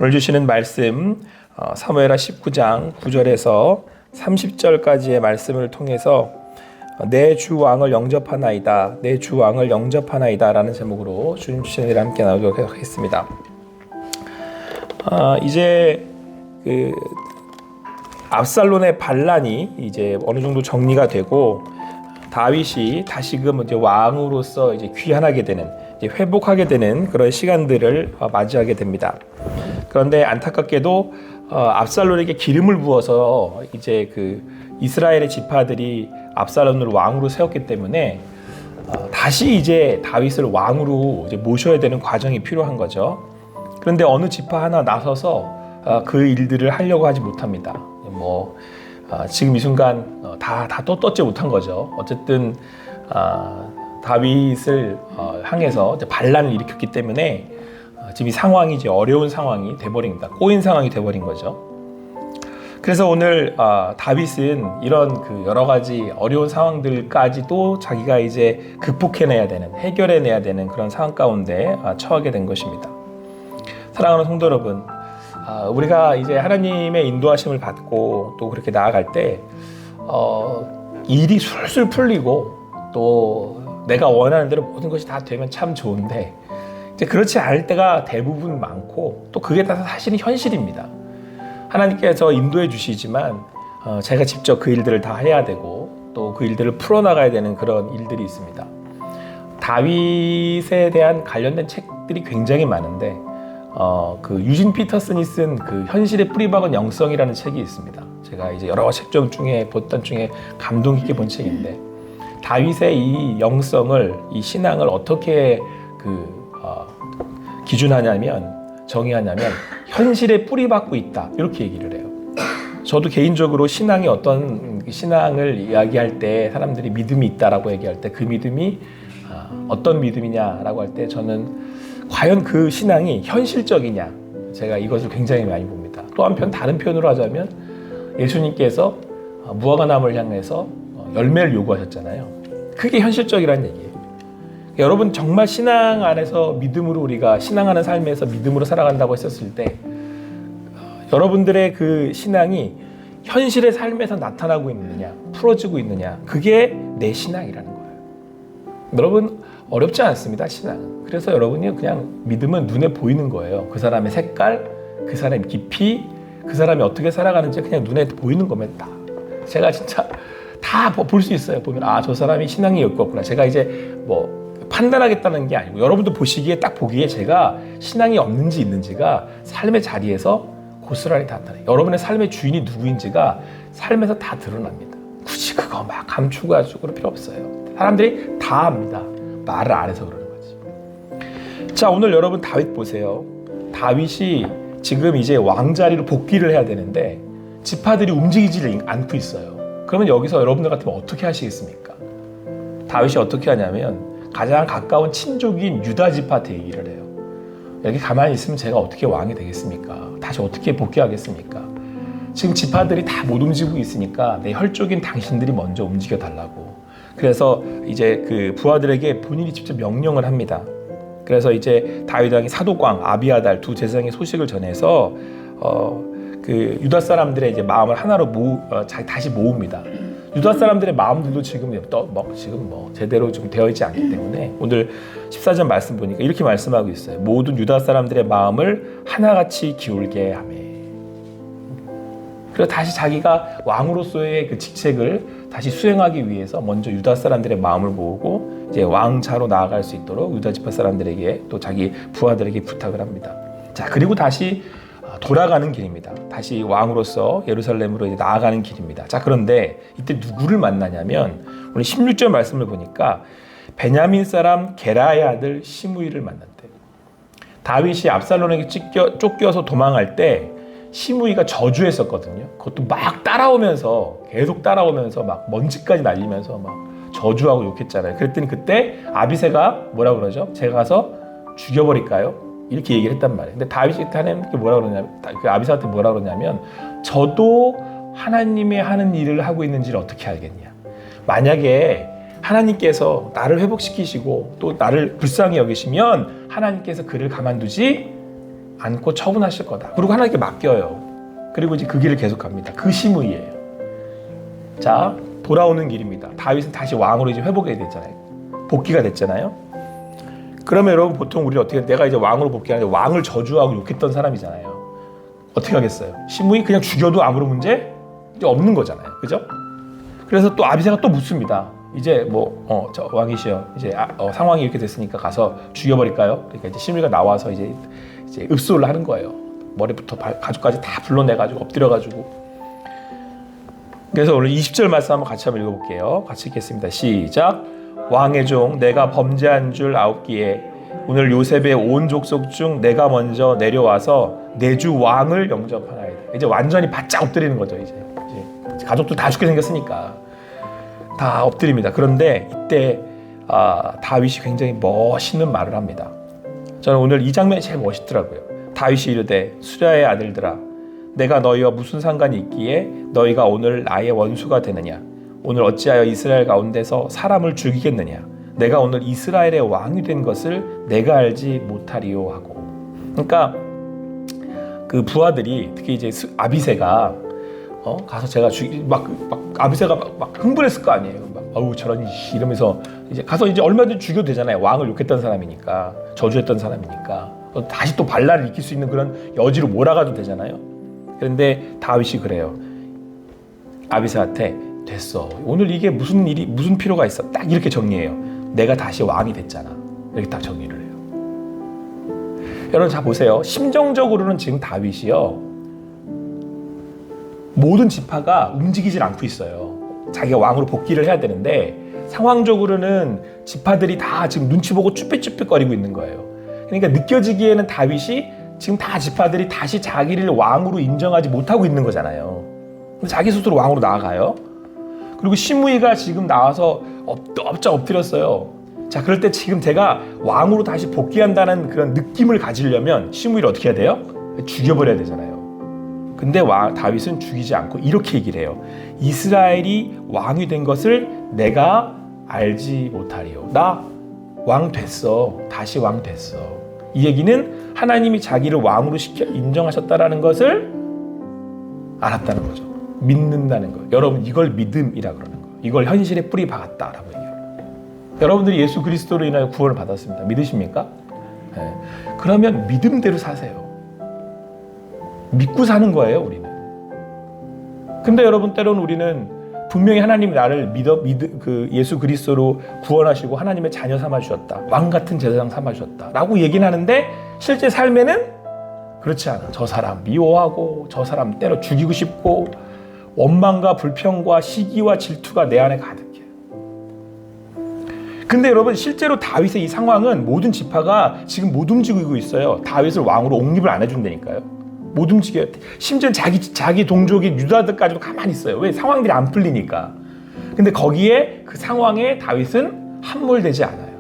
오늘 주시는 말씀 사무엘하 19장 9절에서 30절까지의 말씀을 통해서 내 주 왕을 영접하나이다, 내 주 왕을 영접하나이다 라는 제목으로 주님 주시는 일 함께 나누도록 하겠습니다. 이제 압살롬의 반란이 이제 어느 정도 정리가 되고 다윗이 다시금 이제 왕으로서 이제 귀환하게 되는, 이제 회복하게 되는 그런 시간들을 맞이하게 됩니다. 그런데 안타깝게도 압살롬에게 기름을 부어서 이제 이스라엘의 지파들이 압살롬을 왕으로 세웠기 때문에 다시 이제 다윗을 왕으로 이제 모셔야 되는 과정이 필요한 거죠. 그런데 어느 지파 하나 나서서 그 일들을 하려고 하지 못합니다. 지금 이 순간 다 떴지 못한 거죠. 어쨌든 다윗을 향해서 이제 반란을 일으켰기 때문에 지금 이 상황이 이제 어려운 상황이 돼버립니다. 꼬인 상황이 돼버린 거죠. 그래서 오늘 다윗은 이런 여러 가지 어려운 상황들까지도 자기가 이제 극복해내야 되는, 해결해내야 되는 그런 상황 가운데 처하게 된 것입니다. 사랑하는 성도 여러분, 우리가 이제 하나님의 인도하심을 받고 또 그렇게 나아갈 때 일이 술술 풀리고 또 내가 원하는 대로 모든 것이 다 되면 참 좋은데 이제 그렇지 않을 때가 대부분 많고 또 그게 다 사실은 현실입니다. 하나님께서 인도해 주시지만 제가 직접 그 일들을 다 해야 되고 또 그 일들을 풀어나가야 되는 그런 일들이 있습니다. 다윗에 대한 관련된 책들이 굉장히 많은데 유진 피터슨이 쓴 현실의 뿌리박은 영성이라는 책이 있습니다. 제가 이제 여러 책 중에 봤던 중에 감동 깊게 본 책인데 다윗의 이 영성을, 이 신앙을 어떻게 정의하냐면 현실에 뿌리박고 있다, 이렇게 얘기를 해요. 저도 개인적으로 신앙이 어떤 신앙을 이야기할 때 사람들이 믿음이 있다라고 얘기할 때 그 믿음이 어떤 믿음이냐라고 할 때 저는 과연 그 신앙이 현실적이냐, 제가 이것을 굉장히 많이 봅니다. 또 한편 다른 표현으로 하자면 예수님께서 무화과나무를 향해서 열매를 요구하셨잖아요. 그게 현실적이라는 얘기예요. 여러분 정말 신앙 안에서 믿음으로, 우리가 신앙하는 삶에서 믿음으로 살아간다고 했었을 때 여러분들의 그 신앙이 현실의 삶에서 나타나고 있느냐, 풀어지고 있느냐, 그게 내 신앙이라는 거예요. 여러분 어렵지 않습니다, 신앙은. 그래서 여러분이 그냥 믿음은 눈에 보이는 거예요. 그 사람의 색깔, 그 사람의 깊이, 그 사람이 어떻게 살아가는지 그냥 눈에 보이는 거면 다, 제가 진짜 다 볼 수 있어요. 보면 저 사람이 신앙이 있겠구나. 제가 이제 판단하겠다는 게 아니고 여러분도 보시기에, 딱 보기에 제가 신앙이 없는지 있는지가 삶의 자리에서 고스란히 다 나타나요. 여러분의 삶의 주인이 누구인지가 삶에서 다 드러납니다. 굳이 그거 막 감추가지고 그럴 필요 없어요. 사람들이 다 압니다. 말을 안 해서 그러는 거지. 자, 오늘 여러분 다윗 보세요. 다윗이 지금 이제 왕자리로 복귀를 해야 되는데 지파들이 움직이지 않고 있어요. 그러면 여기서 여러분들 같으면 어떻게 하시겠습니까? 다윗이 어떻게 하냐면 가장 가까운 친족인 유다 지파한테 얘기를 해요. 여기 가만히 있으면 제가 어떻게 왕이 되겠습니까? 다시 어떻게 복귀하겠습니까? 지금 지파들이 다 못 움직이고 있으니까 내 혈족인 당신들이 먼저 움직여 달라고. 그래서 이제 부하들에게 본인이 직접 명령을 합니다. 그래서 이제 다윗 왕이 사독왕 아비아달 두 제사장의 소식을 전해서 유다 사람들의 이제 마음을 하나로 다시 모읍니다. 유다 사람들의 마음들도 지금 제대로 좀 되어 있지 않기 때문에 오늘 14절 말씀 보니까 이렇게 말씀하고 있어요. 모든 유다 사람들의 마음을 하나같이 기울게 하며. 그래서 다시 자기가 왕으로서의 그 직책을 다시 수행하기 위해서 먼저 유다 사람들의 마음을 모으고 이제 왕자로 나아갈 수 있도록 유다 지파 사람들에게 또 자기 부하들에게 부탁을 합니다. 자, 그리고 다시 돌아가는 길입니다. 다시 왕으로서 예루살렘으로 이제 나아가는 길입니다. 자, 그런데 이때 누구를 만나냐면 오늘 16절 말씀을 보니까 베냐민 사람 게라의 아들 시므이를 만났대요. 다윗이 압살롬에게 쫓겨서 도망할 때 시므이가 저주했었거든요. 그것도 막 계속 따라오면서 막 먼지까지 날리면서 막 저주하고 욕했잖아요. 그랬더니 그때 아비새가 뭐라 그러죠? 제가 가서 죽여버릴까요? 이렇게 얘기를 했단 말이에요. 근데 다윗이 아비새한테 뭐라 그러냐면 저도 하나님이 하는 일을 하고 있는지를 어떻게 알겠냐. 만약에 하나님께서 나를 회복시키시고 또 나를 불쌍히 여기시면 하나님께서 그를 가만두지 안고 처분하실 거다. 그리고 하나님께 맡겨요. 그리고 이제 그 길을 계속합니다. 그 심의예요. 자, 돌아오는 길입니다. 다윗은 다시 왕으로 이제 회복이 됐잖아요. 복귀가 됐잖아요. 그러면 여러분 보통 우리 어떻게, 내가 이제 왕으로 복귀하는데 왕을 저주하고 욕했던 사람이잖아요. 어떻게 하겠어요? 심의 그냥 죽여도 아무런 문제 이제 없는 거잖아요. 그죠? 그래서 또 아비새가 또 묻습니다. 이제 저 왕이시여, 이제 상황이 이렇게 됐으니까 가서 죽여버릴까요? 그러니까 이제 심의가 나와서 이제 읍소를 하는 거예요. 머리부터 가죽까지 다 불러내가지고 엎드려가지고. 그래서 오늘 20절 말씀 한번 같이 한번 읽어볼게요. 같이 읽겠습니다. 시작. 왕의 종 내가 범죄한 줄 아옵기에 오늘 요셉의 온 족속 중 내가 먼저 내려와서 내 주 왕을 영접하나이다. 이제 완전히 바짝 엎드리는 거죠. 이제 가족도 다 죽게 생겼으니까 다 엎드립니다. 그런데 이때 다윗이 굉장히 멋있는 말을 합니다. 저는 오늘 이 장면이 제일 멋있더라고요. 다윗이 이르되 수랴의 아들들아, 내가 너희와 무슨 상관이 있기에 너희가 오늘 나의 원수가 되느냐? 오늘 어찌하여 이스라엘 가운데서 사람을 죽이겠느냐? 내가 오늘 이스라엘의 왕이 된 것을 내가 알지 못하리요 하고. 그러니까 그 부하들이 특히 이제 아비새가 가서 제가 막 아비새가 막 흥분했을 거 아니에요. 막 어우 저런 이러면서 이제 가서 이제 얼마든지 죽여도 되잖아요. 왕을 욕했던 사람이니까, 저주했던 사람이니까 다시 또 반란을 일으킬 수 있는 그런 여지로 몰아가도 되잖아요. 그런데 다윗이 그래요. 아비새한테 됐어. 오늘 이게 무슨 필요가 있어? 딱 이렇게 정리해요. 내가 다시 왕이 됐잖아. 이렇게 딱 정리를 해요. 여러분 자 보세요. 심정적으로는 지금 다윗이요. 모든 지파가 움직이질 않고 있어요. 자기가 왕으로 복귀를 해야 되는데 상황적으로는 지파들이 다 지금 눈치 보고 쭈뼛쭈뼛거리고 있는 거예요. 그러니까 느껴지기에는 다윗이 지금 다 지파들이 다시 자기를 왕으로 인정하지 못하고 있는 거잖아요. 자기 스스로 왕으로 나아가요. 그리고 시므이가 지금 나와서 엎드렸어요. 자, 그럴 때 지금 제가 왕으로 다시 복귀한다는 그런 느낌을 가지려면 시므이를 어떻게 해야 돼요? 죽여버려야 되잖아요. 근데 다윗은 죽이지 않고 이렇게 얘기를 해요. 이스라엘이 왕이 된 것을 내가 알지 못하리요. 나 왕 됐어. 다시 왕 됐어. 이 얘기는 하나님이 자기를 왕으로 인정하셨다라는 것을 알았다는 거죠. 믿는다는 거예요. 여러분 이걸 믿음이라 그러는 거예요. 이걸 현실에 뿌리 박았다라고 얘기해요. 여러분들이 예수 그리스도로 인하여 구원을 받았습니다. 믿으십니까? 네. 그러면 믿음대로 사세요. 믿고 사는 거예요, 우리는. 근데 여러분 때로는 우리는 분명히 하나님이 나를 예수 그리스도로 구원하시고 하나님의 자녀 삼아 주셨다. 왕 같은 제사장 삼아 주셨다라고 얘기는 하는데 실제 삶에는 그렇지 않아. 저 사람 미워하고 저 사람 때려 죽이고 싶고 원망과 불평과 시기와 질투가 내 안에 가득해요. 근데 여러분 실제로 다윗의 이 상황은 모든 지파가 지금 못 움직이고 있어요. 다윗을 왕으로 옹립을 안 해준다니까요. 못 움직여요. 심지어 자기 동족인 유다들까지도 가만히 있어요. 왜? 상황들이 안 풀리니까. 근데 거기에 그 상황에 다윗은 함몰되지 않아요.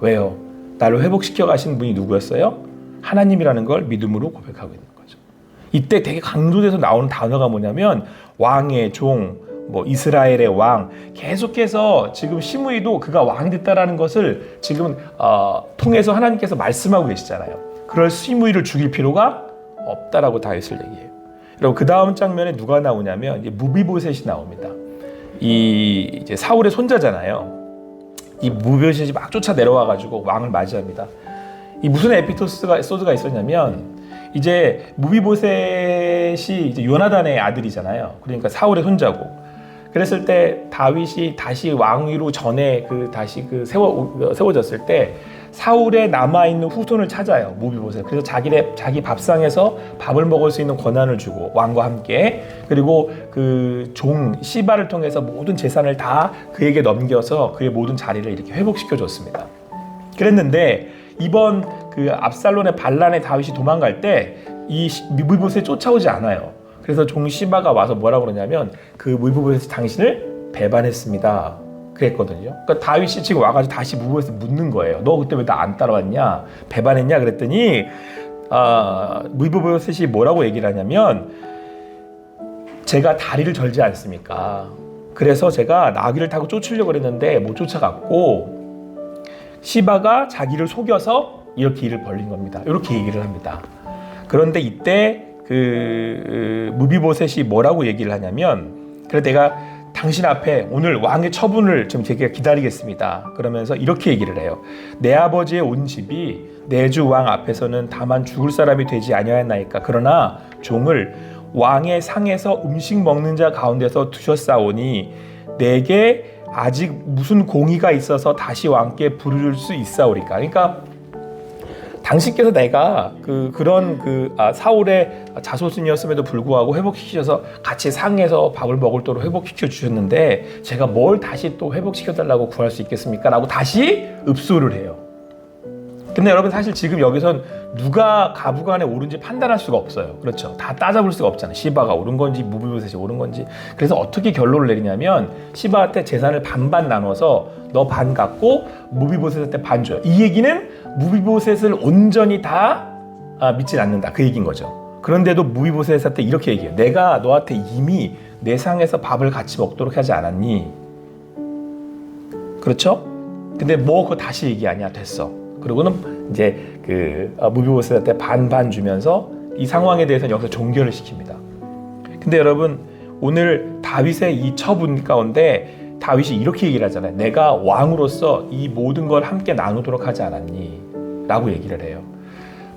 왜요? 나를 회복시켜 가신 분이 누구였어요? 하나님이라는 걸 믿음으로 고백하고 있는 거죠. 이때 되게 강조돼서 나오는 단어가 뭐냐면 왕의 종, 이스라엘의 왕. 계속해서 지금 시므이도 그가 왕이 됐다라는 것을 지금 통해서 하나님께서 말씀하고 계시잖아요. 그럴 시므이를 죽일 필요가 없다라고 다윗을 얘기해요. 여러분 그 다음 장면에 누가 나오냐면 이제 무비보셋이 나옵니다. 이제 사울의 손자잖아요. 이 무비보셋이 막 쫓아 내려와가지고 왕을 맞이합니다. 이 무슨 에피소드가 있었냐면 이제 무비보셋이 이제 요나단의 아들이잖아요. 그러니까 사울의 손자고. 그랬을 때 다윗이 다시 왕위로 전에 세워졌을 때 사울의 남아있는 후손을 찾아요. 무비보셋. 그래서 자기 밥상에서 밥을 먹을 수 있는 권한을 주고 왕과 함께 그리고 그 종 시바를 통해서 모든 재산을 다 그에게 넘겨서 그의 모든 자리를 이렇게 회복시켜 줬습니다. 그랬는데 이번 그 압살론의 반란에 다윗이 도망갈 때 이 무비보셋이 쫓아오지 않아요. 그래서 종 시바가 와서 뭐라고 그러냐면 그 무비보셋이 당신을 배반했습니다. 그랬거든요. 그러니까 다윗이 지금 와가지고 다시 무비보셋을 묻는 거예요. 너 그때 왜 나 안 따라왔냐? 배반했냐? 그랬더니 무비보셋이 뭐라고 얘기를 하냐면 제가 다리를 절지 않습니까? 그래서 제가 나귀를 타고 쫓으려고 했는데 못 쫓아갔고 시바가 자기를 속여서 이렇게 일을 벌린 겁니다. 이렇게 얘기를 합니다. 그런데 이때 그 무비보셋이 뭐라고 얘기를 하냐면, 그래 내가 당신 앞에 오늘 왕의 처분을 좀 제가 기다리겠습니다. 그러면서 이렇게 얘기를 해요. 내 아버지의 온 집이 내 주 왕 앞에서는 다만 죽을 사람이 되지 아니하였나이까. 그러나 종을 왕의 상에서 음식 먹는 자 가운데서 두셨사오니 내게 아직 무슨 공의가 있어서 다시 왕께 부를 수 있사오리까. 그러니까 당신께서 내가 사울의 자소순이었음에도 불구하고 회복시키셔서 같이 상에서 밥을 먹을 도록 회복시켜 주셨는데 제가 뭘 다시 또 회복시켜 달라고 구할 수 있겠습니까? 라고 다시 읍소를 해요. 근데 여러분 사실 지금 여기선 누가 가부간에 옳은지 판단할 수가 없어요. 그렇죠? 다 따져볼 수가 없잖아요. 시바가 옳은 건지 무비보셋이 옳은 건지. 그래서 어떻게 결론을 내리냐면 시바한테 재산을 반반 나눠서 너 반 갖고 무비보셋한테 반 줘요. 이 얘기는 무비보셋을 온전히 다 믿지 않는다. 그 얘기인 거죠. 그런데도 무비보셋한테 이렇게 얘기해요. 내가 너한테 이미 내 상에서 밥을 같이 먹도록 하지 않았니? 그렇죠? 근데 뭐 그거 다시 얘기하냐? 됐어. 그리고는 이제 무비보셋한테 반반 주면서 이 상황에 대해서는 여기서 종결을 시킵니다. 근데 여러분 오늘 다윗의 이 처분 가운데 다윗이 이렇게 얘기를 하잖아요. 내가 왕으로서 이 모든 걸 함께 나누도록 하지 않았니? 라고 얘기를 해요.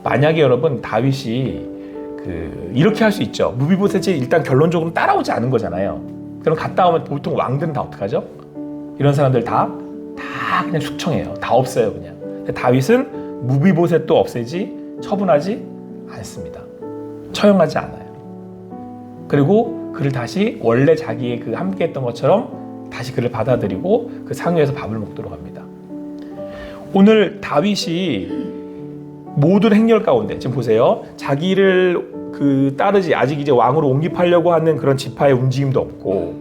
만약에 여러분 다윗이 이렇게 할 수 있죠. 무비보셋이 일단 결론적으로 따라오지 않은 거잖아요. 그럼 갔다 오면 보통 왕들은 다 어떡하죠? 이런 사람들 다 그냥 숙청해요. 다 없어요 그냥. 근데 다윗은 무비보셋도 없애지 처분하지 않습니다. 처형하지 않아요. 그리고 그를 다시 원래 자기의 함께 했던 것처럼 다시 그를 받아들이고 그 상위에서 밥을 먹도록 합니다. 오늘 다윗이 모든 행렬 가운데 지금 보세요. 자기를 따르지 아직 이제 왕으로 옹립하려고 하는 그런 지파의 움직임도 없고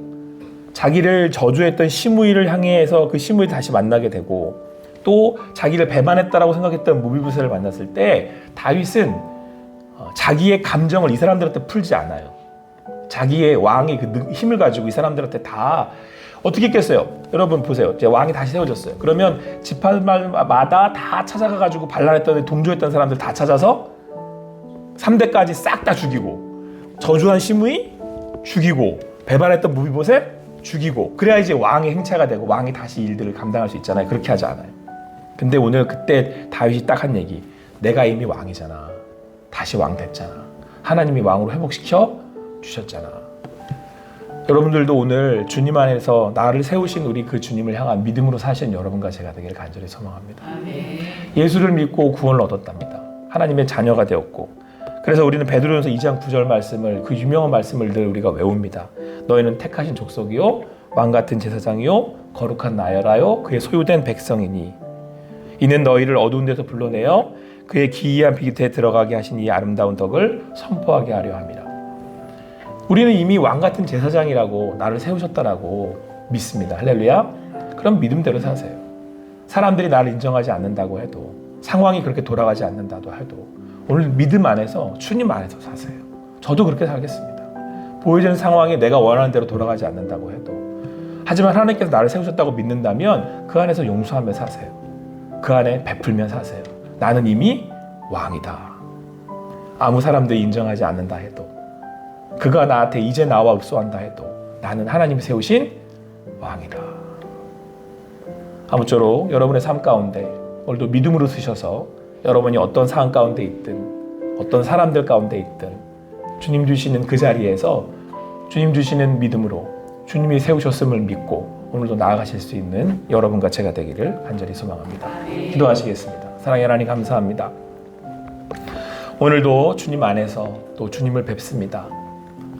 자기를 저주했던 시므이를 향해서 그 시므이 다시 만나게 되고 또 자기를 배반했다라고 생각했던 무비보셋을 만났을 때 다윗은 자기의 감정을 이 사람들한테 풀지 않아요. 자기의 왕의 힘을 가지고 이 사람들한테 다 어떻게 했겠어요? 여러분 보세요. 이제 왕이 다시 세워졌어요. 그러면 지파마다 다 찾아가가지고 반란했던 동조했던 사람들 다 찾아서 3대까지 싹 다 죽이고 저주한 시므이 죽이고 배반했던 무비보셋 죽이고 그래야 이제 왕의 행차가 되고 왕이 다시 일들을 감당할 수 있잖아요. 그렇게 하지 않아요. 근데 오늘 그때 다윗이 딱 한 얘기. 내가 이미 왕이잖아. 다시 왕 됐잖아. 하나님이 왕으로 회복시켜 주셨잖아. 여러분들도 오늘 주님 안에서 나를 세우신 우리 그 주님을 향한 믿음으로 사시는 여러분과 제가 되기를 간절히 소망합니다. 예수를 믿고 구원을 얻었답니다. 하나님의 자녀가 되었고 그래서 우리는 베드로전서 2장 9절 말씀을 그 유명한 말씀을 늘 우리가 외웁니다. 너희는 택하신 족속이요 왕같은 제사장이요 거룩한 나열하여 그의 소유된 백성이니 이는 너희를 어두운 데서 불러내어 그의 기이한 빛에 들어가게 하신 이 아름다운 덕을 선포하게 하려 함이라. 우리는 이미 왕같은 제사장이라고 나를 세우셨다라고 믿습니다. 할렐루야. 그럼 믿음대로 사세요. 사람들이 나를 인정하지 않는다고 해도 상황이 그렇게 돌아가지 않는다도 해도 오늘 믿음 안에서 주님 안에서 사세요. 저도 그렇게 살겠습니다. 보여지는 상황이 내가 원하는 대로 돌아가지 않는다고 해도 하지만 하나님께서 나를 세우셨다고 믿는다면 그 안에서 용서하며 사세요. 그 안에 베풀며 사세요. 나는 이미 왕이다. 아무 사람들이 인정하지 않는다 해도 그가 나한테 이제 나와 읍소한다 해도 나는 하나님이 세우신 왕이다. 아무쪼록 여러분의 삶 가운데 오늘도 믿음으로 쓰셔서 여러분이 어떤 상황 가운데 있든 어떤 사람들 가운데 있든 주님 주시는 그 자리에서 주님 주시는 믿음으로 주님이 세우셨음을 믿고 오늘도 나아가실 수 있는 여러분과 제가 되기를 간절히 소망합니다. 기도하시겠습니다. 사랑의 하나님 감사합니다. 오늘도 주님 안에서 또 주님을 뵙습니다.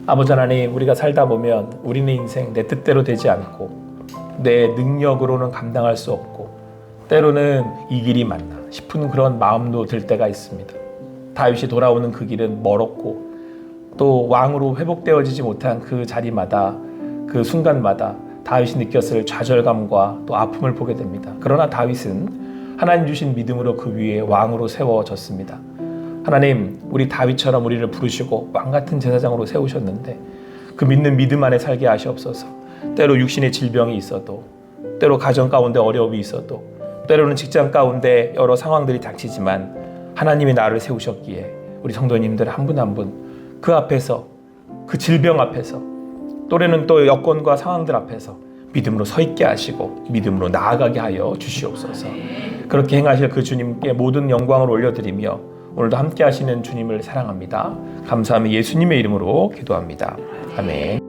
아버지 하나님, 우리가 살다 보면 우리는 인생 내 뜻대로 되지 않고 내 능력으로는 감당할 수 없고 때로는 이 길이 맞나 싶은 그런 마음도 들 때가 있습니다. 다윗이 돌아오는 그 길은 멀었고 또 왕으로 회복되어지지 못한 그 자리마다 그 순간마다 다윗이 느꼈을 좌절감과 또 아픔을 보게 됩니다. 그러나 다윗은 하나님 주신 믿음으로 그 위에 왕으로 세워졌습니다. 하나님, 우리 다윗처럼 우리를 부르시고 왕같은 제사장으로 세우셨는데 그 믿는 믿음 안에 살게 하시옵소서. 때로 육신의 질병이 있어도 때로 가정 가운데 어려움이 있어도 때로는 직장 가운데 여러 상황들이 닥치지만 하나님이 나를 세우셨기에 우리 성도님들 한 분 한 분 그 앞에서, 그 질병 앞에서, 또래는 또 여건과 상황들 앞에서 믿음으로 서 있게 하시고 믿음으로 나아가게 하여 주시옵소서. 그렇게 행하실 그 주님께 모든 영광을 올려드리며 오늘도 함께 하시는 주님을 사랑합니다. 감사하며 예수님의 이름으로 기도합니다. 아멘.